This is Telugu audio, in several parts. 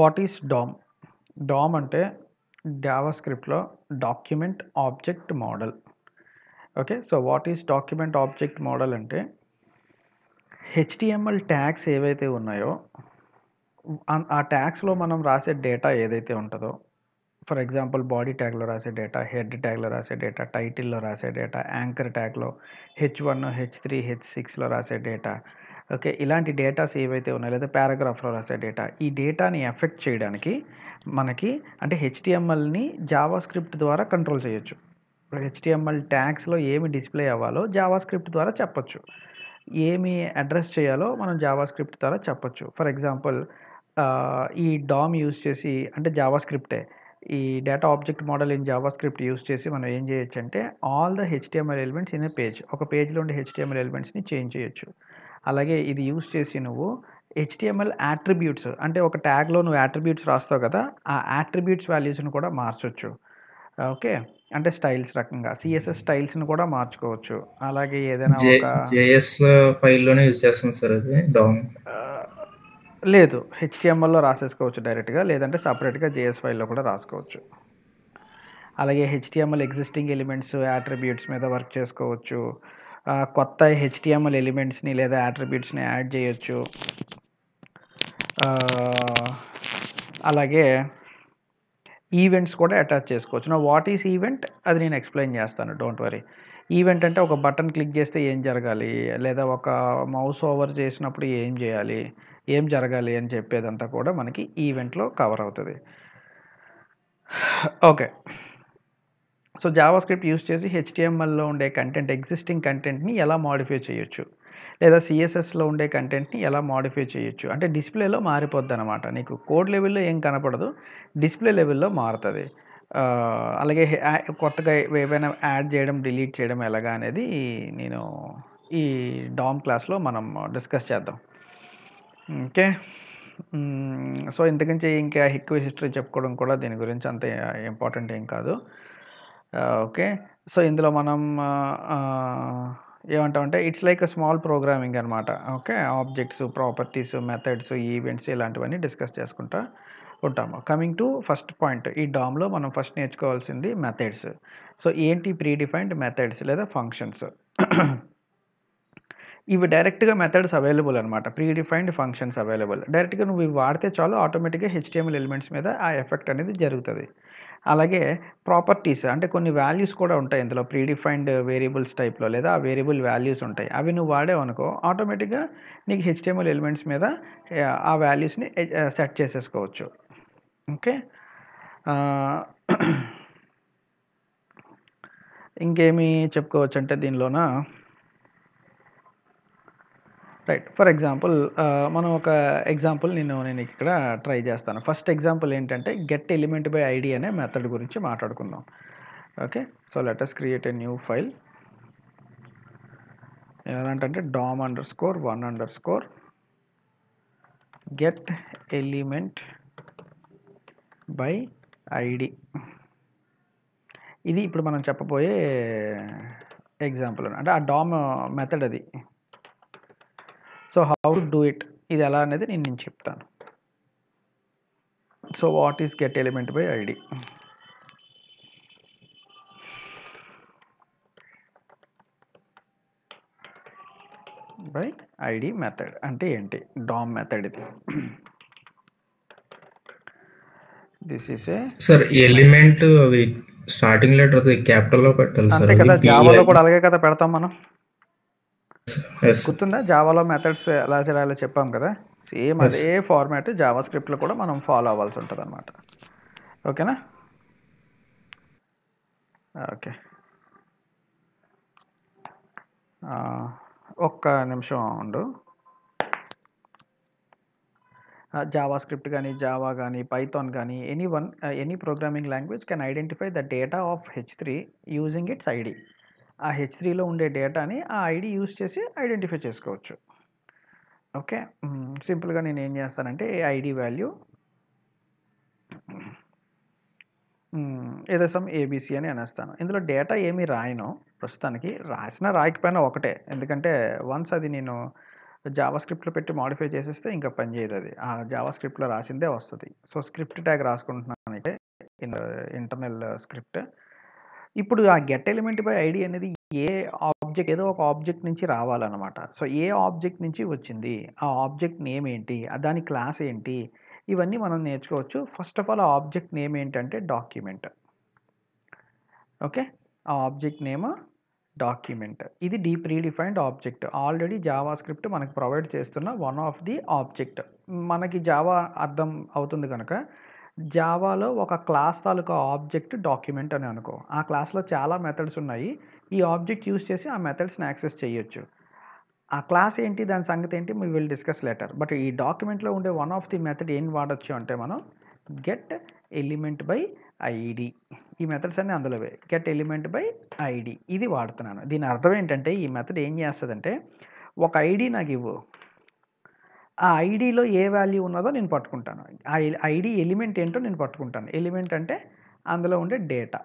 What is DOM? డామ్ అంటే జావాస్క్రిప్ట్లో document object model. Okay. So what is document object model అంటే హెచ్టిఎంఎల్ ట్యాగ్స్ ఏవైతే ఉన్నాయో ఆ ట్యాగ్స్లో మనం రాసే డేటా ఏదైతే ఉంటుందో, ఫర్ ఎగ్జాంపుల్ బాడీ ట్యాగ్లో రాసే డేటా, హెడ్ ట్యాగ్లో రాసే డేటా, టైటిల్లో రాసే డేటా, యాంకర్ ట్యాగ్లో H1 H3 H6లో రాసే డేటా. ఓకే. ఇలాంటి డేటాస్ ఏవైతే ఉన్నాయో లేదా పారాగ్రాఫ్లో రాసే డేటా, ఈ డేటాని ఎఫెక్ట్ చేయడానికి మనకి అంటే హెచ్టిఎంఎల్ని జావాస్క్రిప్ట్ ద్వారా కంట్రోల్ చేయొచ్చు. హెచ్టిఎంఎల్ ట్యాగ్స్లో ఏమి డిస్ప్లే అవ్వాలో జావాస్క్రిప్ట్ ద్వారా చెప్పొచ్చు. ఏమి అడ్రస్ చేయాలో మనం జావాస్క్రిప్ట్ ద్వారా చెప్పొచ్చు. ఫర్ ఎగ్జాంపుల్ ఈ డామ్ యూజ్ చేసి అంటే జావాస్క్రిప్టే. ఈ data object model in JavaScript use చేసి మనం ఏం చేయొచ్చంటే all the HTML elements in a page. ఒక పేజ్లో ఉండే హెచ్టిఎంఎల్ ఎలిమెంట్స్ని చేంజ్ చేయొచ్చు. అలాగే ఇది యూజ్ చేసి నువ్వు హెచ్టిఎంఎల్ యాట్రిబ్యూట్స్ అంటే ఒక ట్యాగ్లో నువ్వు యాట్రిబ్యూట్స్ రాస్తావు కదా, ఆ యాట్రిబ్యూట్స్ వాల్యూస్ని కూడా మార్చొచ్చు. ఓకే. అంటే స్టైల్స్ రకంగా సిఎస్ఎస్ స్టైల్స్ని కూడా మార్చుకోవచ్చు. అలాగే ఏదైనా ఒక జేఎస్ ఫైల్లోనే యూజ్ చేస్తాం సార్ అది డామ్. లేదు, హెచ్టిఎంఎల్లో రాసేసుకోవచ్చు డైరెక్ట్గా, లేదంటే సపరేట్గా జేఎస్ ఫైల్లో కూడా రాసుకోవచ్చు. అలాగే హెచ్టిఎంఎల్ ఎగ్జిస్టింగ్ ఎలిమెంట్స్ యాట్రిబ్యూట్స్ మీద వర్క్ చేసుకోవచ్చు. కొత్త హెచ్టిఎంఎల్ ఎలిమెంట్స్ని లేదా యాట్రిబ్యూట్స్ని యాడ్ చేయొచ్చు. అలాగే ఈవెంట్స్ కూడా అటాచ్ చేసుకోవచ్చు. నా వాట్ ఈస్ ఈవెంట్ అది నేను ఎక్స్ప్లెయిన్ చేస్తాను, డోంట్ వరీ. ఈవెంట్ అంటే ఒక బటన్ క్లిక్ చేస్తే ఏం జరగాలి, లేదా ఒక మౌస్ ఓవర్ చేసినప్పుడు ఏం చేయాలి, ఏం జరగాలి అని చెప్పేదంతా కూడా మనకి ఈవెంట్లో కవర్ అవుతుంది. ఓకే. సో జావాస్క్రిప్ట్ యూజ్ చేసి హెచ్టిఎంఎల్లో ఉండే కంటెంట్, ఎగ్జిస్టింగ్ కంటెంట్ని ఎలా మాడిఫై చేయొచ్చు, లేదా సిఎస్ఎస్లో ఉండే కంటెంట్ని ఎలా మాడిఫై చేయొచ్చు. అంటే డిస్ప్లేలో మారిపోద్ది అనమాట. నీకు కోడ్ లెవెల్లో ఏం కనపడదు, డిస్ప్లే లెవెల్లో మారుతుంది. అలాగే కొత్తగా ఏవైనా యాడ్ చేయడం, డిలీట్ చేయడం ఎలాగా అనేది నేను ఈ డామ్ క్లాస్లో మనం డిస్కస్ చేద్దాం. ఓకే. సో ఇంతకుమించి ఇంకా ఎక్కువ హిస్టరీ చెప్పుకోవడం కూడా దీని గురించి అంత ఇంపార్టెంట్ ఏం కాదు. ఓకే. సో ఇందులో మనం ఏమంటామంటే ఇట్స్ లైక్ స్మాల్ ప్రోగ్రామింగ్ అనమాట. Okay. Objects, properties, methods, events ఇలాంటివన్నీ డిస్కస్ చేసుకుంటా ఉంటాము. కమింగ్ టు ఫస్ట్ పాయింట్, ఈ డామ్లో మనం ఫస్ట్ నేర్చుకోవాల్సింది మెథడ్స్. సో ఏంటి ప్రీ డిఫైన్డ్ మెథడ్స్ లేదా ఫంక్షన్స్? ఇవి డైరెక్ట్గా మెథడ్స్ అవైలబుల్ అనమాట. Pre defined functions available. డైరెక్ట్గా నువ్వు ఇవి వాడితే చాలు, ఆటోమేటిక్గా హెచ్టిఎంఎల్ ఎలిమెంట్స్ మీద ఆ ఎఫెక్ట్ అనేది జరుగుతుంది. అలాగే ప్రాపర్టీస్ అంటే కొన్ని వాల్యూస్ కూడా ఉంటాయి ఇందులో, ప్రీ డిఫైన్డ్ వేరియబుల్స్ టైప్లో, లేదా ఆ వేరియబుల్ వాల్యూస్ ఉంటాయి. అవి నువ్వు వాడేవనుకో ఆటోమేటిక్గా నీకు హెచ్టిఎంఎల్ ఎలిమెంట్స్ మీద ఆ వాల్యూస్ని సెట్ చేసేసుకోవచ్చు. ఓకే. ఇంకేమి చెప్పుకోవచ్చు అంటే దీనిలోన, రైట్. ఫర్ ఎగ్జాంపుల్ మనం ఒక ఎగ్జాంపుల్ నేను ఇక్కడ ట్రై చేస్తాను. ఫస్ట్ ఎగ్జాంపుల్ ఏంటంటే గెట్ ఎలిమెంట్ బై ఐడి అనే మెథడ్ గురించి మాట్లాడుకుందాం. Okay. So let us create a new file. ఎలాంటంటే DOM_1_ get element by ID. ఇది ఇప్పుడు మనం చెప్పబోయే ఎగ్జాంపుల్ అంటే ఆ డామ్ మెథడ్ అది. So how to do it, ఇది ఎలా అనేది నేను చెప్తాను. So what is get element by ID? By ID method అంటే ఏంటి? డామ్ మెథడ్ ఇది. This is a sir element అవి స్టార్టింగ్ లెటర్ అది క్యాపిటల్లో పెట్టాలి సార్. అంతే కదా, జావాలో కూడా అలాగే కదా పెడతాం మనం. ఎస్ గుర్తుందా జావాలో మెథడ్స్ ఎలా చేయాలో చెప్పాం కదా, సేమ్ ఎస్ అదే ఫార్మాట్ జావా స్క్రిప్ట్లో కూడా మనం ఫాలో అవ్వాల్సి ఉంటుంది అనమాట. ఓకేనా? ఓకే. ఒక్క నిమిషం ఉండు. జావా స్క్రిప్ట్ కానీ, జావా కానీ, పైథాన్ కానీ, any programming language can identify the data of H3 using it's ID. ఆ H3లో ఉండే డేటాని ఆ ఐడి యూజ్ చేసి ఐడెంటిఫై చేసుకోవచ్చు. ఓకే. సింపుల్గా నేను ఏం చేస్తానంటే ఐడి వాల్యూ ఏదో సమ్ ఏబిసి అని అనేస్తాను. ఇందులో డేటా ఏమీ రాయను ప్రస్తుతానికి, రాసినా రాయకపోయినా ఒకటే. ఎందుకంటే వన్స్ అది నేను జావా స్క్రిప్ట్‌లో పెట్టి మోడిఫై చేసేస్తే ఇంకా పని చేయదు అది. ఆ జావా స్క్రిప్ట్‌లో రాసిందే వస్తది. సో, స్క్రిప్ట్ ట్యాగ్ రాసుకుంటున్నాను అయితే ఇంటర్నల్ స్క్రిప్ట్. ఇప్పుడు ఆ గెట్ ఎలిమెంట్ బై ఐడీ అనేది ఏ ఆబ్జెక్ట్ ఏదో ఒక ఆబ్జెక్ట్ నుంచి రావాలన్నమాట. సో, ఏ ఆబ్జెక్ట్ నుంచి వచ్చింది? ఆ ఆబ్జెక్ట్ నేమ్ ఏంటి? దాని క్లాస్ ఏంటి? ఇవన్నీ మనం నేర్చుకోవచ్చు. ఫస్ట్ ఆఫ్ ఆల్ ఆ ఆబ్జెక్ట్ నేమ్ ఏంటంటే డాక్యుమెంట్. ఓకే. ఆ ఆబ్జెక్ట్ నేమ్ డాక్యుమెంట్. ఇది predefined object. Already Java script మనకు ప్రొవైడ్ చేస్తున్న వన్ ఆఫ్ ది ఆబ్జెక్ట్. మనకి జావా అర్థం అవుతుంది కనుక జావాలో ఒక క్లాస్ తాలూకా ఆబ్జెక్ట్ డాక్యుమెంట్ అని అనుకో. ఆ క్లాస్‌లో చాలా మెథడ్స్ ఉన్నాయి. ఈ ఆబ్జెక్ట్ యూజ్ చేసి ఆ మెథడ్స్‌ని యాక్సెస్ చేయొచ్చు. ఆ క్లాస్ ఏంటి? దాని సంగతి ఏంటి? We will discuss later. But ఈ డాక్యుమెంట్‌లో ఉండే వన్ ఆఫ్ ది మెథడ్ ఏం వాడొచ్చు అంటే మనం గెట్ ఎలిమెంట్ బై ఐడీ. ఈ మెథడ్స్ అన్నీ అందులోవే. గెట్ ఎలిమెంట్ బై ఐడీ ఇది వాడుతున్నాను. దీని అర్థం ఏంటంటే ఈ మెథడ్ ఏం చేస్తదంటే ఒక ఐడీ నాకివ్వు. ఆ ఐడీలో ఏ వాల్యూ ఉన్నదో నేను పట్టుకుంటాను. ఆ ఐడీ ఎలిమెంట్ ఏంటో నేను పట్టుకుంటాను. ఎలిమెంట్ అంటే అందులో ఉండే data.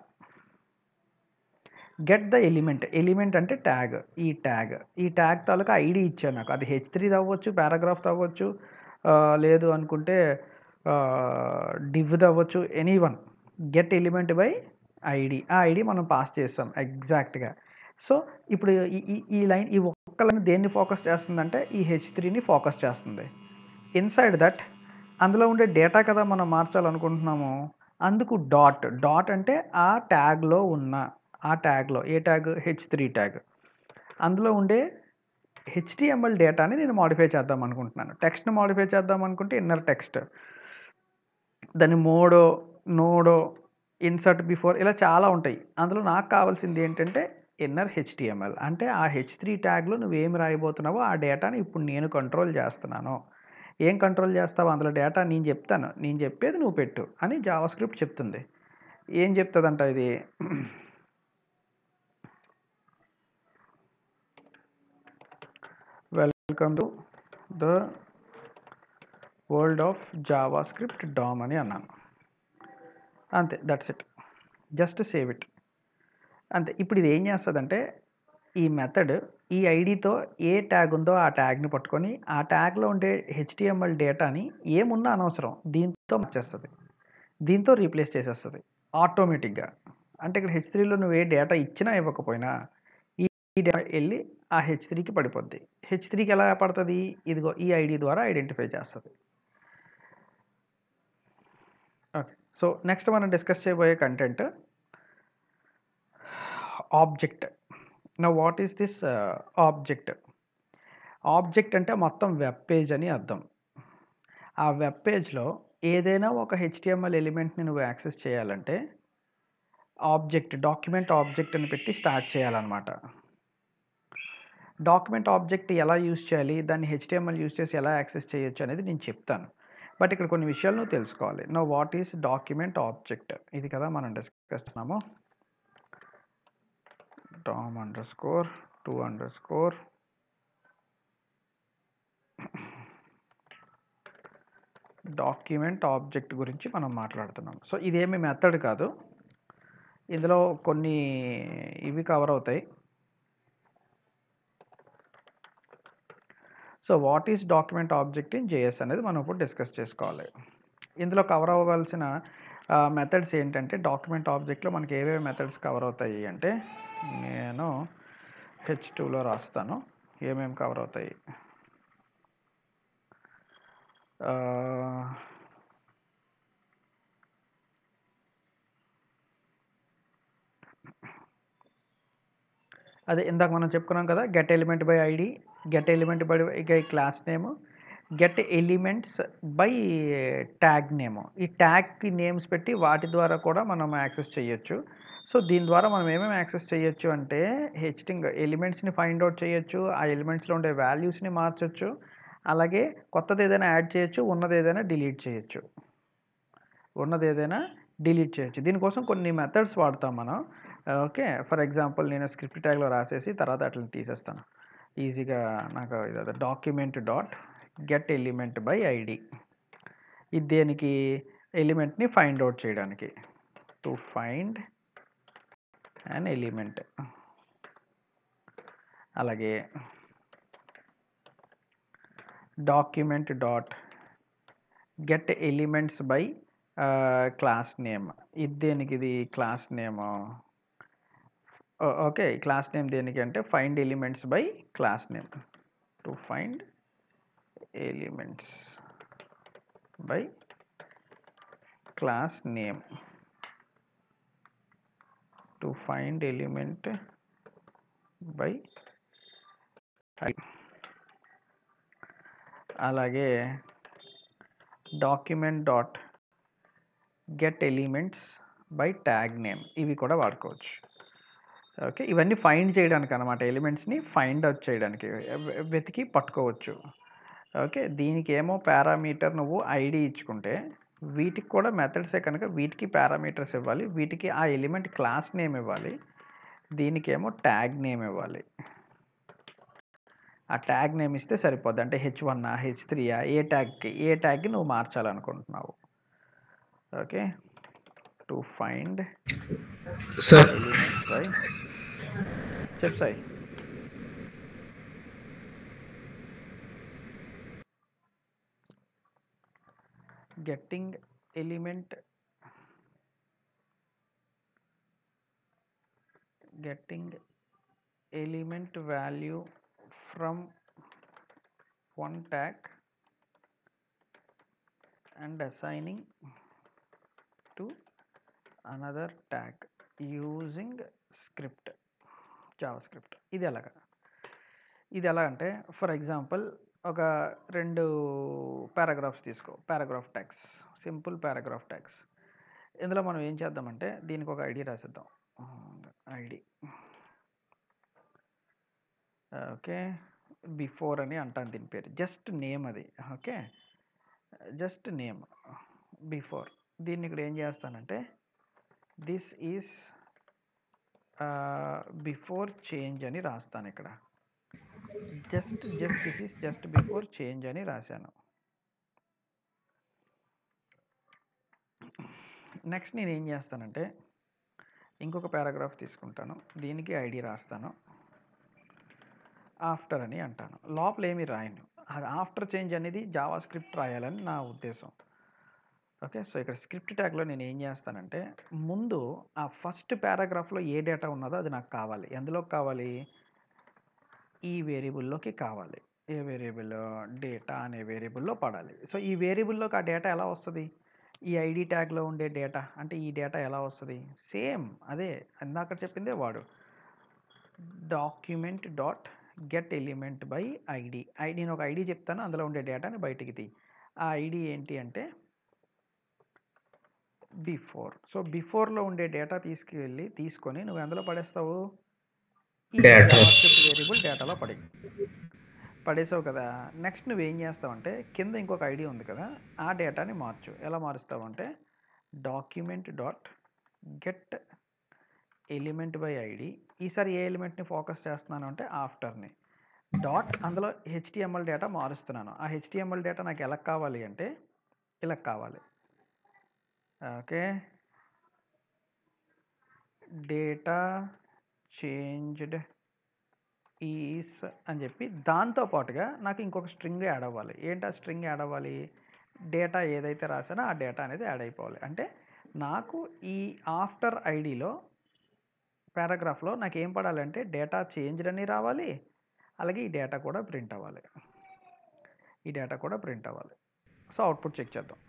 Get the element. Element అంటే ట్యాగ్. ఈ ట్యాగ్ తాలూకా ఐడీ ఇచ్చాను నాకు. అది హెచ్3 అవ్వచ్చు, పారాగ్రాఫ్ అవ్వచ్చు, లేదు అనుకుంటే డివ్ అవ్వచ్చు, any one. Get element by ID. ఆ ఐడీ మనం పాస్ చేస్తాం ఎగ్జాక్ట్‌గా. సో, ఇప్పుడు ఈ ఈ ఈ లైన్ ఈ ఒక్క లైన్ దేన్ని ఫోకస్ చేస్తుందంటే ఈ హెచ్3ని ఫోకస్ చేస్తుంది. ఇన్సైడ్ దట్ అందులో ఉండే డేటా కదా మనం మార్చాలనుకుంటున్నాము. అందుకు డాట్. డాట్ అంటే ఆ ట్యాగ్‌లో ఉన్న ఆ ట్యాగ్‌లో ఏ ట్యాగ్? హెచ్3 ట్యాగ్. అందులో ఉండే హెచ్టీఎంఎల్ డేటాని నేను మోడిఫై చేద్దాం అనుకుంటున్నాను. టెక్స్ట్‌ని మోడిఫై చేద్దాం అనుకుంటే ఇన్నర్ టెక్స్ట్. దాని మోడో, నోడో, ఇన్సర్ట్ బిఫోర్ ఇలా చాలా ఉంటాయి. అందులో నాకు కావాల్సింది ఏంటంటే ఇన్నర్ హెచ్టీఎంఎల్. అంటే ఆ హెచ్3 ట్యాగ్‌లో నువ్వేమి రాయబోతున్నావో ఆ డేటాని ఇప్పుడు నేను కంట్రోల్ చేస్తున్నాను. ఏం కంట్రోల్ చేస్తావు? అందులో డేటా నేను చెప్తాను. నేను చెప్పేది నువ్వు పెట్టు అని జావా స్క్రిప్ట్ చెప్తుంది. ఏం చెప్తదంట ఇది? Welcome to the world of JavaScript DOM అని అన్నాను. అంతే. That's it. Just save it. అంతే. ఇప్పుడు ఇది ఏం చేస్తదంటే ఈ మెథడ్ ఈ ఐడీతో ఏ ట్యాగ్ ఉందో ఆ ట్యాగ్‌ని పట్టుకొని ఆ ట్యాగ్‌లో ఉండే హెచ్టీఎంఎల్ డేటాని ఏమున్నా అనవసరం దీంతో మార్చేస్తది. దీంతో రీప్లేస్ చేసేస్తది ఆటోమేటిక్‌గా. అంటే ఇక్కడ హెచ్3లో నువ్వు ఏ డేటా ఇచ్చినా ఇవ్వకపోయినా ఈ డేటా ఎళ్లి ఆ హెచ్3కి పడిపోద్ది. హెచ్3కి ఎలా పడతది? ఇదిగో ఈ ఐడీ ద్వారా ఐడెంటిఫై చేస్తది. ఓకే. సో, నెక్స్ట్ మనం డిస్కస్ చేయబోయే content object. Now what is this object? Object అంటే మొత్తం వెబ్ పేజ్ అని అర్థం. ఆ వెబ్ పేజ్‌లో ఏదైనా ఒక హెచ్టీఎంఎల్ ఎలిమెంట్‌ని నువ్వు యాక్సెస్ చేయాలంటే ఆబ్జెక్ట్, డాక్యుమెంట్ ఆబ్జెక్ట్ అని పెట్టి స్టార్ట్ చేయాలన్నమాట. డాక్యుమెంట్ ఆబ్జెక్ట్ ఎలా యూజ్ చేయాలి? దాన్ని హెచ్టీఎంఎల్ యూజ్ చేసి ఎలా యాక్సెస్ చేయొచ్చు అనేది నేను చెప్తాను. బట్ ఇక్కడ కొన్ని విషయాలు నువ్వు తెలుసుకోవాలి. Now what is document object? ఇది కదా మనం డిస్కస్ చేస్తున్నాము. DOM_2_ డాక్యుమెంట్ ఆబ్జెక్ట్ గురించి మనం మాట్లాడుతున్నాం. సో, ఇదేమి మెథడ్ కాదు. ఇందులో కొన్ని ఇవి కవర్ అవుతాయి. So, what is document object in JS అనేది మనం ఇప్పుడు డిస్కస్ చేసుకోవాలి. ఇందులో కవర్ అవ్వవలసిన మెథడ్స్ ఏంటంటే డాక్యుమెంట్ ఆబ్జెక్ట్‌లో మనకి ఏవేవి మెథడ్స్ కవర్ అవుతాయి అంటే నేను హెచ్2లో రాస్తాను. ఏమేమి కవర్ అవుతాయి? అదే ఇందాక మనం చెప్పుకున్నాం కదా! Get element by ID, get element by class name, get elements by tag name. ఈ ట్యాగ్‌కి నేమ్స్ పెట్టి వాటి ద్వారా కూడా మనం యాక్సెస్ చేయొచ్చు. సో, దీని ద్వారా మనం ఏమేమి యాక్సెస్ చేయొచ్చు అంటే ఎలిమెంట్స్‌ని ఫైండ్ ఔట్ చేయొచ్చు. ఆ ఎలిమెంట్స్‌లో ఉండే వాల్యూస్‌ని మార్చొచ్చు. అలాగే కొత్తదేదైనా యాడ్ చేయొచ్చు. ఉన్నదేదైనా డిలీట్ చేయొచ్చు. దీనికోసం కొన్ని మెథడ్స్ వాడతాం మనం. ఓకే. ఫర్ ఎగ్జాంపుల్ నేను స్క్రిప్ట్ ట్యాగ్‌లో రాసేసి తర్వాత అట్లని తీసేస్తాను. ఈజీగా నాకు ఇది document dot get element by ID. ఇది దేనికి? ఎలిమెంట్‌ని ఫైండ్ ఔట్ చేయడానికి. To find an element. అలాగే document dot get elements by class name. ఇది దేనికి? ఇది class name. Okay, class name దేనికి అంటే find elements by class name. To find elements by class name. To find element by. అలాగే document dot get elements by tag name. ఇవి కూడా వాడుకోవచ్చు. ఓకే, ఇవన్నీ ఫైండ్ చేయడానికి అనమాట, ఎలిమెంట్స్ని ఫైండ్ అవుట్ చేయడానికి, వెతికి పట్టుకోవచ్చు. ఓకే, దీనికి ఏమో పారామీటర్ నువ్వు ఐడి ఇచ్చుకుంటే, వీటికి కూడా మెథడ్సే కనుక వీటికి పారామీటర్స్ ఇవ్వాలి, వీటికి ఆ ఎలిమెంట్ క్లాస్ నేమ్ ఇవ్వాలి, దీనికేమో ట్యాగ్ నేమ్ ఇవ్వాలి. ఆ ట్యాగ్ నేమ్ ఇస్తే సరిపోద్ది. అంటే H1 H3 ఏ ట్యాగ్కి నువ్వు మార్చాలనుకుంటున్నావు. Okay, to find sir elements by. చెప్పు Sai. Getting element value from one tag and assigning to another tag using JavaScript. ఇది ఎలా అంటే, ఫర్ ఎగ్జాంపుల్ ఒక 2 పారాగ్రాఫ్స్ తీసుకో, paragraph tags, simple paragraph tags. ఇందులో మనం ఏం చేద్దామంటే దీనికి ఒక ఐడి రాసేద్దాం. ఐడి ఓకే, బిఫోర్ అని అంటాను దీని పేరు, జస్ట్ నేమ్ అది. Okay, just name before. దీన్ని ఇక్కడ ఏం చేస్తానంటే దిస్ ఈజ్ బిఫోర్ చేంజ్ అని రాస్తాను. ఇక్కడ just this is just before change అని రాశాను. నెక్స్ట్ నేను ఏం చేస్తానంటే ఇంకొక పారాగ్రాఫ్ తీసుకుంటాను, దీనికి ఐడి రాస్తాను, ఆఫ్టర్ అని అంటాను. లోపల ఏమి రాయను, అది ఆఫ్టర్ చేంజ్ అనేది జావాస్క్రిప్ట్ రాయాలని నా ఉద్దేశం. ఓకే, సో ఇక్కడ స్క్రిప్ట్ ట్యాగ్లో నేను ఏం చేస్తానంటే ముందు ఆ ఫస్ట్ పారాగ్రాఫ్లో ఏ డేటా ఉన్నదో అది నాకు కావాలి. ఎందులోకి కావాలి? ఈ వేరియబుల్లోకి కావాలి. ఏ వేరియబుల్? డేటా అనే వేరియబుల్లో పడాలి. సో ఈ వేరియబుల్లోకి ఆ డేటా ఎలా వస్తుంది? ఈ ఐడి ట్యాగ్లో ఉండే డేటా అంటే ఈ డేటా ఎలా వస్తుంది? సేమ్ అదే ఇందాక చెప్పిందే వాడు. Document dot get element by ID. నేను ఒక ఐడి చెప్తాను, అందులో ఉండే డేటాని బయటికి తీ. ఆ ఐడి ఏంటి అంటే బిఫోర్. సో బిఫోర్లో ఉండే డేటా తీసుకొని నువ్వు ఎందులో పడేస్తావు? ఈ జావాస్క్రిప్ట్ వేరియబుల్ డేటాలో పడేసావు కదా. నెక్స్ట్ నువ్వేం చేస్తావంటే కింద ఇంకొక ఐడి ఉంది కదా, ఆ డేటాని మార్చు. ఎలా మారుస్తావు అంటే document dot get element by ID. ఈసారి ఏ ఎలిమెంట్ని ఫోకస్ చేస్తున్నాను అంటే ఆఫ్టర్ని. డాట్ అందులో HTML డేటా మారుస్తున్నాను. ఆ HTML డేటా నాకు ఎలా కావాలి అంటే ఇలా కావాలి. ఓకే, డేటా చేంజ్డ్ ఈస్ అని చెప్పి దాంతోపాటుగా నాకు ఇంకొక స్ట్రింగ్ యాడ్ అవ్వాలి. ఏంటా స్ట్రింగ్ యాడ్ అవ్వాలి? డేటా ఏదైతే రాసానో ఆ డేటా అనేది యాడ్ అయిపోవాలి. అంటే నాకు ఈ ఆఫ్టర్ ఐడిలో పారాగ్రాఫ్లో నాకు ఏం పడాలంటే డేటా చేంజ్డ్ అని రావాలి, అలాగే ఈ డేటా కూడా ప్రింట్ అవ్వాలి. సో అవుట్పుట్ చెక్ చేద్దాం.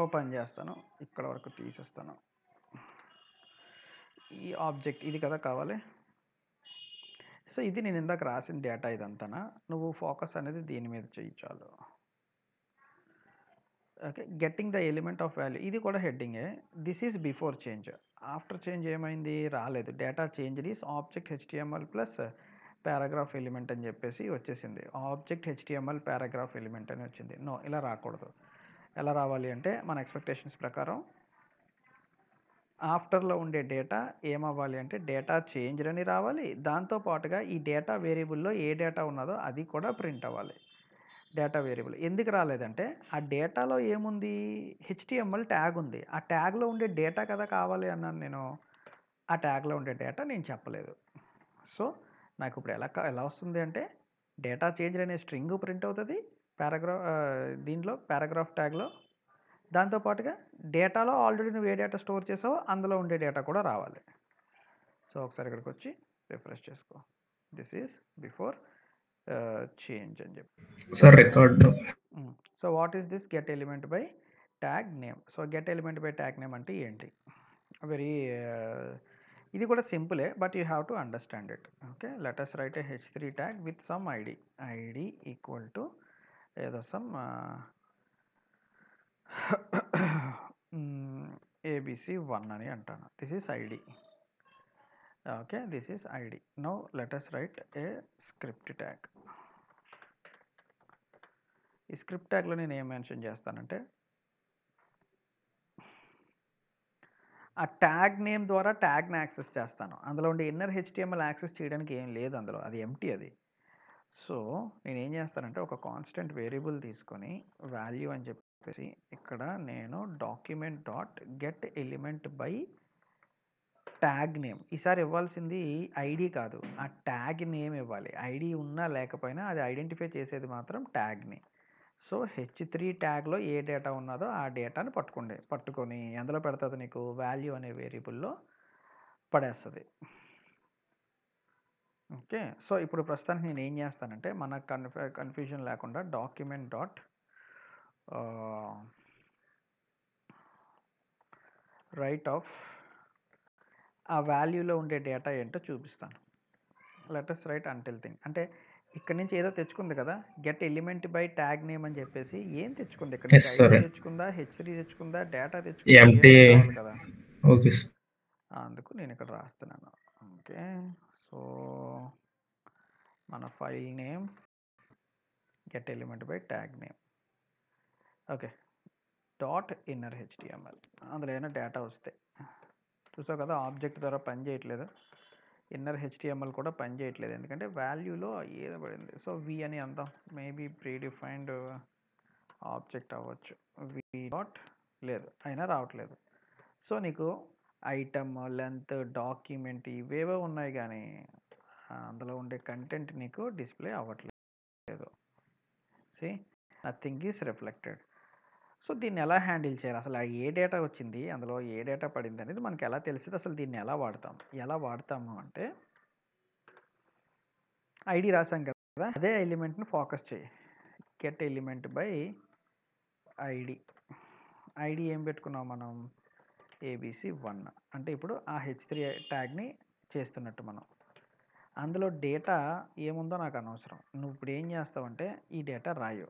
ఓపెన్ చేస్తాను, ఇక్కడ వరకు తీసేస్తాను. ఈ ఆబ్జెక్ట్ ఇది కదా కావాలి. సో ఇది నేను ఇందాక రాసిన డేటా ఇదంతా. నువ్వు ఫోకస్ అనేది దీని మీద చేయించాలి. Okay, getting the element of value ఇది కూడా హెడ్డింగే. This is before change. After change ఏమైంది? రాలేదు. Data change is object HTML plus paragraph element అని చెప్పేసి వచ్చేసింది. ఆబ్జెక్ట్ HTML పారాగ్రాఫ్ ఎలిమెంట్ అని వచ్చింది. నో, ఇలా రాకూడదు. ఎలా రావాలి అంటే మన ఎక్స్పెక్టేషన్స్ ప్రకారం ఆఫ్టర్లో ఉండే డేటా ఏమవ్వాలి అంటే డేటా చేంజ్ అని రావాలి, దాంతోపాటుగా ఈ డేటా వేరియబుల్లో ఏ డేటా ఉన్నదో అది కూడా ప్రింట్ అవ్వాలి. డేటా వేరియబుల్ ఎందుకు రాలేదంటే ఆ డేటాలో ఏముంది, హెచ్టిఎంఎల్ ట్యాగ్ ఉంది. ఆ ట్యాగ్లో ఉండే డేటా కదా కావాలి అన్నాను నేను. ఆ ట్యాగ్లో ఉండే డేటా నేను చెప్పలేదు. సో నాకు ఇప్పుడు ఎలా వస్తుంది అంటే డేటా చేంజ్ అనే స్ట్రింగ్ ప్రింట్ అవుతుంది దీంట్లో పారాగ్రాఫ్ ట్యాగ్లో. దాంతోపాటుగా డేటాలో ఆల్రెడీ నువ్వు ఏ డేటా స్టోర్ చేసావో అందులో ఉండే డేటా కూడా రావాలి. సో ఒకసారి ఇక్కడికి వచ్చి రిఫ్రెష్ చేసుకో. దిస్ ఈజ్ బిఫోర్ చేంజ్ అని చెప్పి. Sir record so what is this get element by tag name. So get element by tag name అంటే ఏంటి, వెరీ ఇది కూడా సింపులే, but you have to understand it. Okay, let us write a h3 tag with some ID equal to ఏదో సమ్ ABC1 అని అంటాను. This is ID. Okay, this is ID. Now let us write a script tag. ఈ స్క్రిప్ట్ ట్యాగ్లో నేను ఏం మెన్షన్ చేస్తానంటే ఆ ట్యాగ్ నేమ్ ద్వారా ట్యాగ్ని యాక్సెస్ చేస్తాను. అందులో ఉండే ఇన్నర్ హెచ్టిఎంఎల్ యాక్సెస్ చేయడానికి ఏం లేదు అందులో, అది ఎంటీ అది. సో నేను ఏం చేస్తానంటే ఒక కాన్స్టెంట్ వేరియబుల్ తీసుకొని వాల్యూ అని చెప్పేసి ఇక్కడ నేను document dot get element by tag name. ఈసారి ఇవ్వాల్సింది ఐడి కాదు, ఆ ట్యాగ్ నేమ్ ఇవ్వాలి. ఐడి ఉన్నా లేకపోయినా అది ఐడెంటిఫై చేసేది మాత్రం ట్యాగ్ని. సో h3 ట్యాగ్లో ఏ డేటా ఉన్నదో ఆ డేటాని పట్టుకొని ఎందులో పెడుతుంది, నీకు వాల్యూ అనే వేరియబుల్లో పడేస్తుంది. ఓకే, సో ఇప్పుడు ప్రస్తుతానికి నేను ఏం చేస్తానంటే మన కన్ఫ్యూజన్ లేకుండా డాక్యుమెంట్ డాట్ రైట్ ఆఫ్ ఆ వాల్యూలో ఉండే డేటా ఏంటో చూపిస్తాను. Let us right until thing అంటే ఇక్కడ నుంచి ఏదో తెచ్చుకుంది కదా, get element by tag name అని చెప్పేసి ఏం తెచ్చుకుంది ఇక్కడ నుంచి, ఐడి తెచ్చుకుందా, హెచ్3 తెచ్చుకుందా, డేటా తెచ్చుకుందా కదా. ఓకే, అందుకు నేను ఇక్కడ రాస్తున్నాను. ఓకే, సో మన file name get element by tag name. Okay, dot inner HTML. అందులో ఏమైనా డేటా వస్తే చూసావు కదా, ఆబ్జెక్ట్ ద్వారా పని చేయట్లేదు, ఇన్నర్ హెచ్టిఎంఎల్ కూడా పని చేయట్లేదు, ఎందుకంటే వాల్యూలో ఏదో పడింది. సో వి అని అందాం, మేబీ ప్రీడిఫైన్డ్ ఆబ్జెక్ట్ అవ్వచ్చు. వి డాట్ లేదు, అయినా రావట్లేదు. సో నీకు ఐటమ్, లెంత్, డాక్యుమెంట్ ఇవేవో ఉన్నాయి కానీ అందులో ఉండే కంటెంట్ నీకు డిస్ప్లే అవ్వట్లేదు. See nothing is reflected. So దీన్ని ఎలా హ్యాండిల్ చేయాలి, అసలు ఏ డేటా వచ్చింది, అందులో ఏ డేటా పడింది అనేది మనకి ఎలా తెలిసింది, అసలు దీన్ని ఎలా వాడతాము అంటే ఐడి రాసాం కదా, అదే ఎలిమెంట్ని ఫోకస్ చేయి. గెట్ ఎలిమెంట్ బై ఐడి ఏం పెట్టుకున్నాం మనం, ABC1. అంటే ఇప్పుడు ఆ h3 ట్యాగ్ని చేస్తున్నట్టు మనం. అందులో డేటా ఏముందో నాకు అనవసరం, నువ్వు ఇప్పుడు ఏం చేస్తావంటే ఈ డేటా రాయు.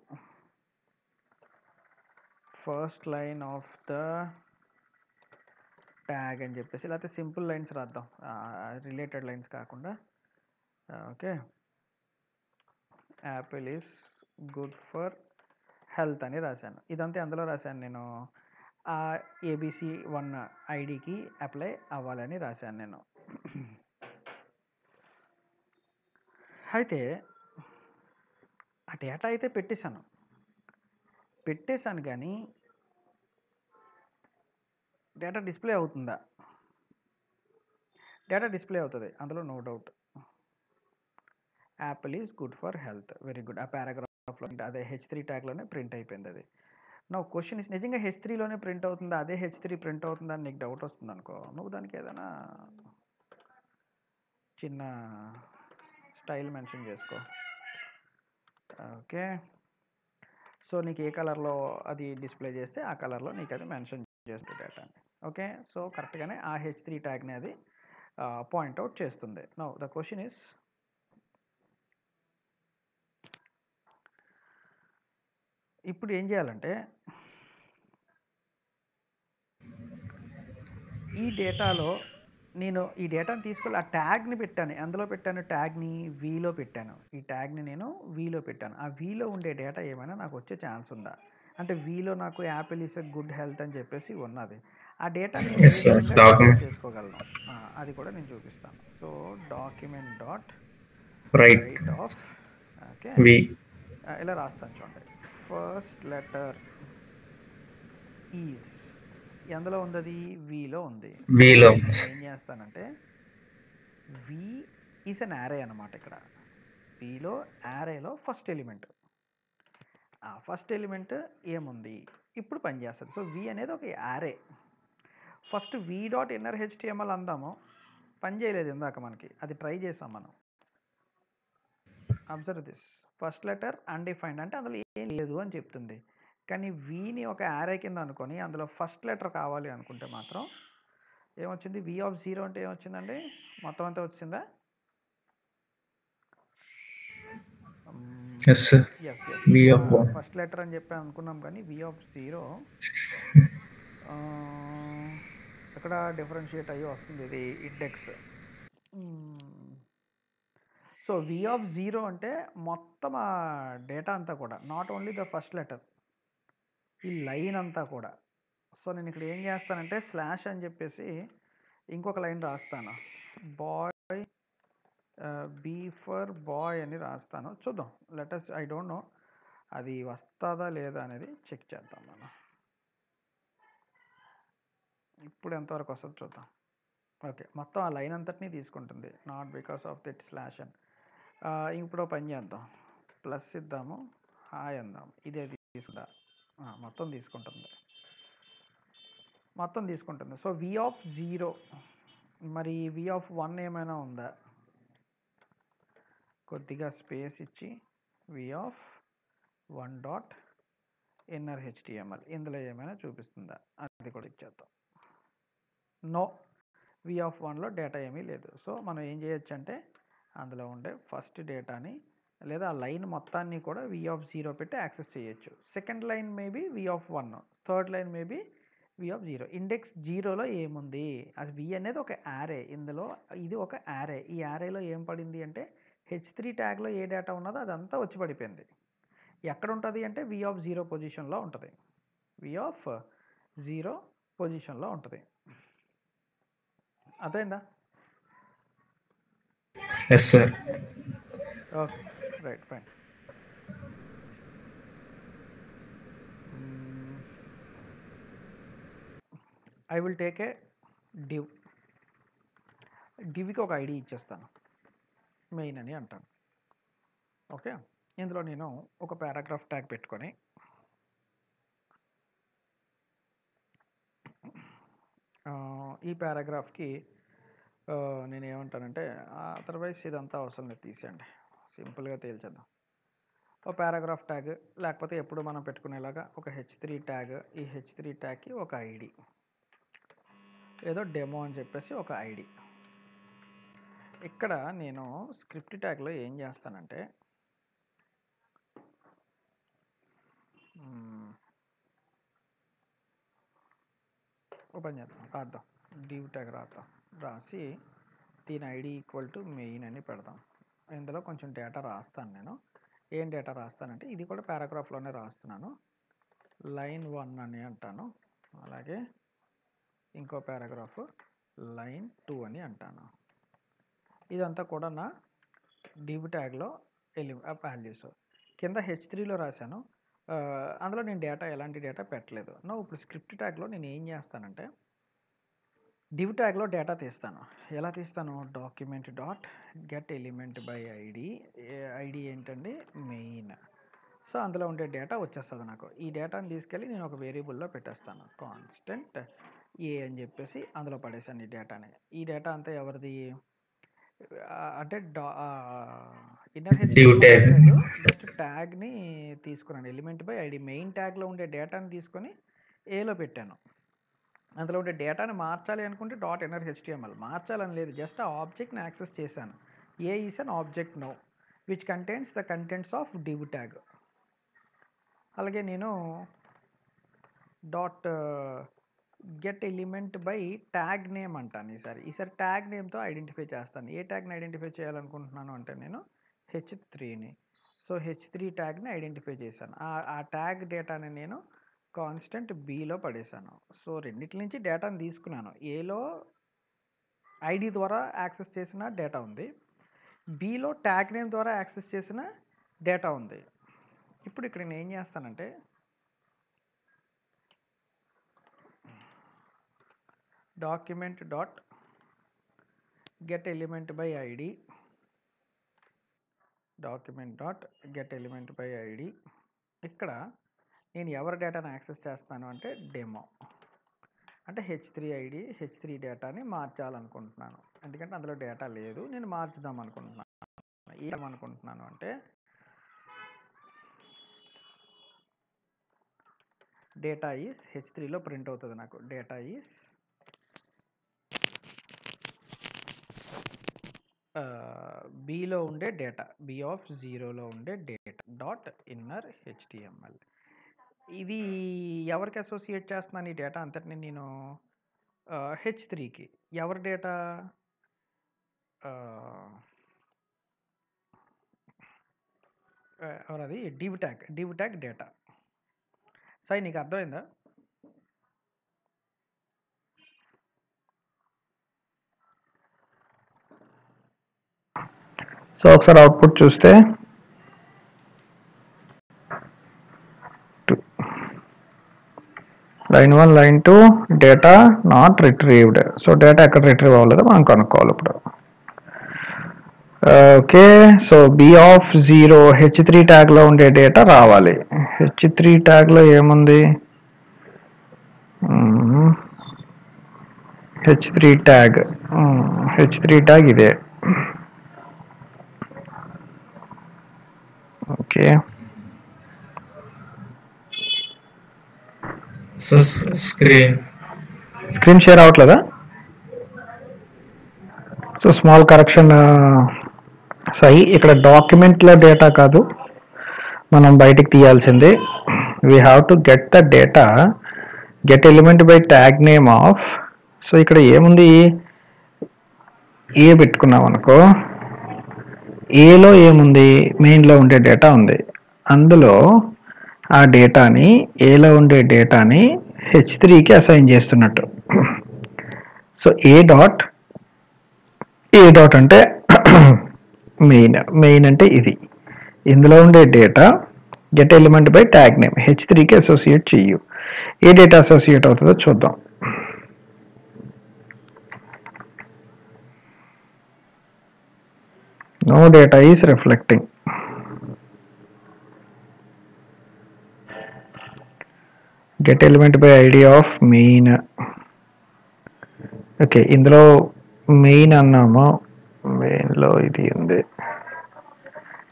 First line of the tag అని చెప్పేసి, లేకపోతే సింపుల్ లైన్స్ రాద్దాం, రిలేటెడ్ లైన్స్ కాకుండా. Okay, apple is good for health అని రాశాను. ఇదంతా ఎందులో రాశాను నేను, ఆ ABC1 ఐడికి అప్లై అవ్వాలని రాశాను నేను. అయితే ఆ డేటా అయితే పెట్టేశాను కానీ డేటా డిస్ప్లే అవుతుందా, డేటా డిస్ప్లే అవుతుంది అందులో no doubt. Apple is good for health, very good. ఆ పారాగ్రాఫ్లో అదే h3 ట్యాగ్లోనే ప్రింట్ అయిపోయింది అది. నా క్వశ్చన్ ఇస్, నిజంగా h3లోనే ప్రింట్ అవుతుందా, అదే h3 ప్రింట్ అవుతుందా అని నీకు డౌట్ వస్తుంది అనుకో, నువ్వు దానికి ఏదైనా చిన్న స్టైల్ మెన్షన్ చేసుకో. ఓకే, సో నీకు ఏ కలర్లో అది డిస్ప్లే చేస్తే ఆ కలర్లో నీకు అది మెన్షన్ చేస్తుంది డేటాని. ఓకే, సో కరెక్ట్గానే ఆ h3 ట్యాగ్ని అది పాయింట్అవుట్ చేస్తుంది. నౌ ద క్వశ్చన్ ఇస్, ఇప్పుడు ఏం చేయాలంటే ఈ డేటాలో నేను ఈ డేటాని తీసుకెళ్ళి ఆ ట్యాగ్ని పెట్టాను, అందులో పెట్టాను ట్యాగ్ని వీలో పెట్టాను, ఈ ట్యాగ్ని నేను వీలో పెట్టాను. ఆ వీలో ఉండే డేటా ఏమైనా నాకు వచ్చే ఛాన్స్ ఉందా, అంటే వీలో నాకు Apple is a good health అని చెప్పేసి ఉన్నది, ఆ డేటాని చేసుకోగలను, అది కూడా నేను చూపిస్తాను. So document dot right of, okay ఇలా రాస్తాను చూడండి, ఫస్ట్ లెటర్ ఈజ్ ఎందులో ఉంది? అది విలో ఉంది. వీలో నేను ఏం చేస్తానంటే వి ఈజ్ అన్ యారే అనమాట. ఇక్కడ విలో యారేలో ఫస్ట్ ఎలిమెంట్, ఆ ఫస్ట్ ఎలిమెంట్ ఏముంది ఇప్పుడు పనిచేస్తుంది. సో వి అనేది ఒక array. First V dot inner HTML అందాము, పని చేయలేదు ఇందాక మనకి, అది ట్రై చేసాం మనం. Observe this, first letter undefined అంటే అందులో ఏం లేదు అని చెప్తుంది. కానీ విని ఒక యారే కింద అనుకొని అందులో ఫస్ట్ లెటర్ కావాలి అనుకుంటే మాత్రం ఏమొచ్చింది? వి ఆఫ్ 0 అంటే ఏమొచ్చిందండి? మొత్తం అంతా వచ్చిందా? Yes sir. Yes yes, V of first letter అని చెప్పి అనుకున్నాం, కానీ వి ఆఫ్ 0 ఇక్కడ డిఫరెన్షియేట్ అయ్యి వస్తుంది, ఇది ఇండెక్స్. సో వి ఆఫ్ 0 అంటే మొత్తం ఆ డేటా అంతా కూడా, not only the first letter, ఈ లైన్ అంతా కూడా. సో నేను ఇక్కడ ఏం చేస్తానంటే స్లాష్ అని చెప్పేసి ఇంకొక లైన్ రాస్తాను, బాయ్ బీ ఫర్ బాయ్ అని రాస్తాను. చూద్దాం, లెటర్స్, ఐ డోంట్ నో అది వస్తుందా లేదా అనేది చెక్ చేద్దాం మనం. ఇప్పుడు ఎంతవరకు వస్తుందో చూద్దాం. ఓకే, మొత్తం ఆ లైన్ అంతటినీ తీసుకుంటుంది, not because of that slash అని. ఇప్పుడు పని చేద్దాం, ప్లస్ ఇద్దాము, హాయ్ అందాం, ఇదే తీసుకుంటా. మొత్తం తీసుకుంటుంది, మొత్తం తీసుకుంటుంది. సో వి ఆఫ్ 0, మరి వి ఆఫ్ 1 ఏమైనా ఉందా? కొద్దిగా స్పేస్ ఇచ్చి వి ఆఫ్ 1 డాట్ ఇన్నర్ హెచ్టిఎంఎల్ ఇందులో ఏమైనా చూపిస్తుందా? అది కూడా ఇచ్చేద్దాం. నో, వి ఆఫ్ 1లో డేటా ఏమీ లేదు. సో మనం ఏం చేయొచ్చు అంటే అందులో ఉండే ఫస్ట్ డేటాని లేదా ఆ లైన్ మొత్తాన్ని కూడా వి ఆఫ్ 0 పెట్టి యాక్సెస్ చేయొచ్చు. Second line maybe V of 1, third line maybe V of 0. Index 0లో ఏముంది? అది వి అనేది ఒక యారే, ఇందులో ఇది ఒక యారే. ఈ యారేలో ఏం పడింది అంటే H3 ట్యాగ్లో ఏ డేటా ఉన్నదో అదంతా వచ్చి పడిపోయింది. ఎక్కడ ఉంటుంది అంటే వి ఆఫ్ 0 పొజిషన్లో ఉంటుంది, వి ఆఫ్ 0 పొజిషన్లో ఉంటుంది. అర్థమైందా? Yes sir. Okay, right, fine. I will take a div. డివ్కి ఒక ఐడి ఇచ్చేస్తాను, మెయిన్ అని అంటాను. ఓకే, ఇందులో నేను ఒక పారాగ్రాఫ్ ట్యాగ్ పెట్టుకొని ఈ పారాగ్రాఫ్కి నేను ఏమంటానంటే, అదర్వైజ్ ఇదంతా అవసరం లేదు, తీసేయండి, సింపుల్గా తేల్చేద్దాం. ఒక పారాగ్రాఫ్ ట్యాగ్, లేకపోతే ఎప్పుడు మనం పెట్టుకునేలాగా ఒక H3 ట్యాగ్, ఈ H3 ట్యాగ్కి ఒక ఐడి, ఏదో డెమో అని చెప్పేసి ఒక ఐడి. ఇక్కడ నేను స్క్రిప్ట్ ట్యాగ్లో ఏం చేస్తానంటే ఓపెన్ చేద్దాం, రాద్దాం, డివ్ ట్యాగ్ రాసి దీని ఐడి ఈక్వల్ టు మెయిన్ అని పెడదాం. ఇందులో కొంచెం డేటా రాస్తాను నేను. ఏం డేటా రాస్తానంటే ఇది కూడా పారాగ్రాఫ్లోనే రాస్తున్నాను, లైన్ 1 అని అంటాను. అలాగే ఇంకో పారాగ్రాఫ్ లైన్ 2 అని అంటాను. ఇదంతా కూడా నా డివ్ ట్యాగ్లో వాల్యూస్. కింద H3లో రాశాను, అందులో నేను డేటా ఎలాంటి డేటా పెట్టలేదు. ఇప్పుడు స్క్రిప్ట్ ట్యాగ్లో నేను ఏం చేస్తానంటే డివ్ ట్యాగ్లో డేటా తీస్తాను. ఎలా తీస్తాను? Document dot get element by ID, ID ఏంటండి? మెయిన్. సో అందులో ఉండే డేటా వచ్చేస్తుంది నాకు. ఈ డేటాని తీసుకెళ్ళి నేను ఒక వేరియబుల్లో పెట్టేస్తాను, కాన్స్టెంట్ ఏ అని చెప్పేసి అందులో పడేసాను ఈ డేటాని. ఈ డేటా అంతా ఎవరిది అంటే ఇన్నర్ హెచ్టిఎంఎల్ జస్ట్ ట్యాగ్ని తీసుకున్నాను, ఎలిమెంట్ బై ఐడి మెయిన్ ట్యాగ్లో ఉండే డేటాని తీసుకొని ఏలో పెట్టాను. అందులో ఉండే డేటాని మార్చాలి అనుకుంటే డాట్ ఇన్నర్ హెచ్టిఎంఎల్, మార్చాలని లేదు, జస్ట్ ఆ ఆబ్జెక్ట్ని యాక్సెస్ చేశాను. A is an object no which contains the contents of div tag. అలాగే నేను dot get element by tag name అంటాను. ఈసారి ట్యాగ్ నేమ్తో ఐడెంటిఫై చేస్తాను. ఏ ట్యాగ్ని ఐడెంటిఫై చేయాలనుకుంటున్నాను అంటే నేను H3ని. సో H3 ట్యాగ్ని ఐడెంటిఫై చేశాను. ఆ ట్యాగ్ డేటాని నేను కాన్స్టెంట్ బీలో పడేశాను. సో రెండింటి నుంచి డేటాను తీసుకున్నాను. ఏలో ఐడి ద్వారా యాక్సెస్ చేసిన డేటా ఉంది, బీలో ట్యాగ్ నేమ్ ద్వారా యాక్సెస్ చేసిన డేటా ఉంది. ఇప్పుడు ఇక్కడ నేను ఏం చేస్తానంటే document dot get element by ID, document dot get element by ID. ఇక్కడ నేను ఎవరి డేటాను యాక్సెస్ చేస్తాను అంటే డెమో, అంటే H3 ఐడి H3 డేటాని మార్చాలనుకుంటున్నాను. ఎందుకంటే అందులో డేటా లేదు, నేను మార్చుదాం అనుకుంటున్నాను. ఏమనుకుంటున్నాను అంటే డేటా ఈస్ H3లో ప్రింట్ అవుతుంది నాకు. డేటా ఈస్ బిలో ఉండే డేటా, బి ఆఫ్ 0లో ఉండే డేటా డాట్ ఇన్నర్ HTML. ఇది ఎవరికి అసోసియేట్ చేస్తున్నాను ఈ డేటా అంతటిని నేను? H3కి. ఎవరి డేటా? ఎవరది? Div tag data. సాయి నీకు అర్థమైందా? సో ఒకసారి అవుట్పుట్ చూస్తే line 1 line 2 data not retrieved. So data ఎక్కడ రిట్రీవ్ అవ్వలేదో మనం కనుక్కోవాలి ఇప్పుడు. Okay, so B of 0 H3 ట్యాగ్లో ఉండే డేటా రావాలి. H3 ట్యాగ్లో ఏముంది? H3 ట్యాగ్ ఇదే. ఓకే, సో స్క్రీన్ షేర్ అవ్వట్లేదా? సో స్మాల్ కరెక్షన్ సాయి, ఇక్కడ డాక్యుమెంట్లో డేటా కాదు మనం బయటికి తీయాల్సింది. We have to get the data, get element by tag name of. So ఇక్కడ ఏముంది? ఏ పెట్టుకున్నాం అనుకో, ఏలో ఏముంది? మెయిన్లో ఉండే డేటా ఉంది. అందులో ఆ డేటాని, ఏలో ఉండే డేటాని H3కి అసైన్ చేస్తున్నట్టు. సో ఏ డాట్ అంటే మెయిన్ అంటే ఇది. ఇందులో ఉండే data get element by tag name H3కి అసోసియేట్ చెయ్యు. ఏ డేటా అసోసియేట్ అవుతుందో చూద్దాం. No data is reflecting. Get element by ID of main. Okay, ఇందులో మెయిన్ అన్నాము, మెయిన్లో ఇది ఉంది.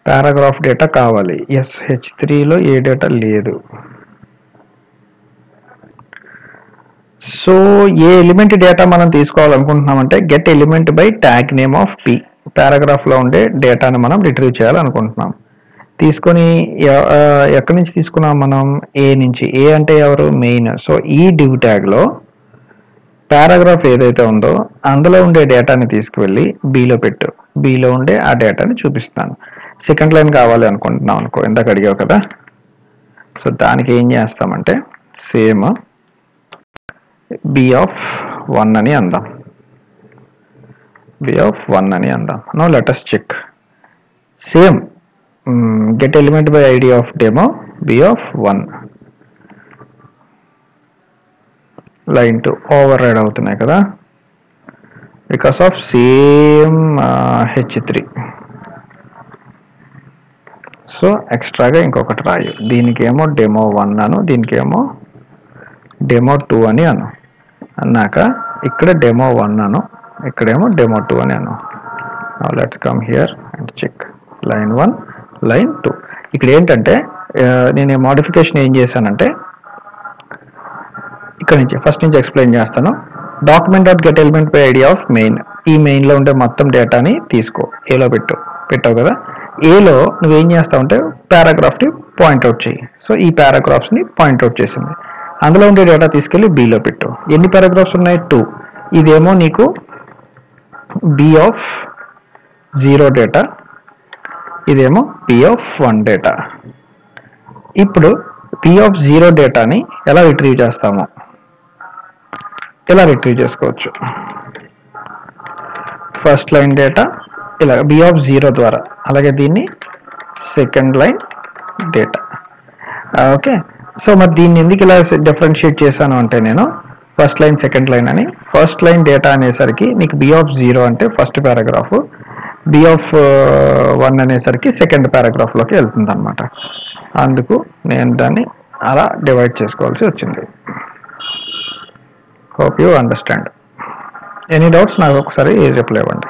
పారాగ్రాఫ్ డేటా కావాలి. ఎస్, H3లో ఏ డేటా లేదు. సో ఏ ఎలిమెంట్ డేటా మనం తీసుకోవాలనుకుంటున్నామంటే get element by tag name of P. పారాగ్రాఫ్లో ఉండే డేటాను మనం రిట్రీవ్ చేయాలనుకుంటున్నాం. తీసుకొని ఎక్కడి నుంచి తీసుకున్నాం మనం? ఏ నుంచి. ఏ అంటే ఎవరు? మెయిన్. సో ఈ డివ్ ట్యాగ్లో పారాగ్రాఫ్ ఏదైతే ఉందో అందులో ఉండే డేటాని తీసుకువెళ్ళి బీలో పెట్టు. బీలో ఉండే ఆ డేటాని చూపిస్తాను. సెకండ్ లైన్ కావాలి అనుకుంటున్నాం అనుకో, ఇందాక అడిగావు కదా. సో దానికి ఏం చేస్తామంటే సేమ్ బి ఆఫ్ 1 అని అందాం. బి ఆఫ్ 1 అని అందాం. No let us check. Same get element by ID of demo B of 1. Line 2 override అవుతున్నాయి కదా because of same H3. So ఎక్స్ట్రాగా ఇంకొకటి రాయు. దీనికేమో డెమో 1 అను, దీనికేమో డెమో 2 అని అన్నాక ఇక్కడ డెమో 1 అను, ఇక్కడేమో డెమో 2 అని let's come here and check. Line 1 line 2. ఇక్కడ ఏంటంటే నేను మోడిఫికేషన్ ఏం చేశానంటే ఇక్కడ నుంచి ఫస్ట్ నుంచి ఎక్స్ప్లెయిన్ చేస్తాను. Document dot get element by ID of main. ఈ మెయిన్లో ఉండే మొత్తం డేటాని తీసుకో, ఏలో పెట్టావు కదా. ఏలో నువ్వేం చేస్తావంటే పారాగ్రాఫ్ని పాయింట్అవుట్ చేయి. సో ఈ పారాగ్రాఫ్స్ని పాయింట్అవుట్ చేసింది. అందులో ఉండే డేటా తీసుకెళ్ళి బీలో పెట్టు. ఎన్ని పారాగ్రాఫ్స్ ఉన్నాయి? 2. ఇదేమో నీకు బి ఆఫ్ 0 డేటా, ఇదేమో బి ఆఫ్ 1 డేటా. ఇప్పుడు బి ఆఫ్ 0 డేటాని ఎలా రిట్రీవ్ చేస్తాము? ఇలా రిట్రీవ్ చేసుకోవచ్చు. ఫస్ట్ లైన్ డేటా ఇలా బి ఆఫ్ 0 ద్వారా, అలాగే దీన్ని second line data okay. So మరి దీన్ని ఎందుకు ఇలా డిఫరెన్షియేట్ చేశాను అంటే నేను ఫస్ట్ లైన్ సెకండ్ లైన్ అని. ఫస్ట్ లైన్ డేటా అనేసరికి నీకు బి ఆఫ్ 0 అంటే ఫస్ట్ పారాగ్రాఫ్, బి ఆఫ్ 1 అనేసరికి సెకండ్ పారాగ్రాఫ్లోకి వెళ్తుంది అనమాట. అందుకు నేను దాన్ని అలా డివైడ్ చేసుకోవాల్సి వచ్చింది. Hope you understand. Any doubts నాకు ఒకసారి రిప్లై ఇవ్వండి.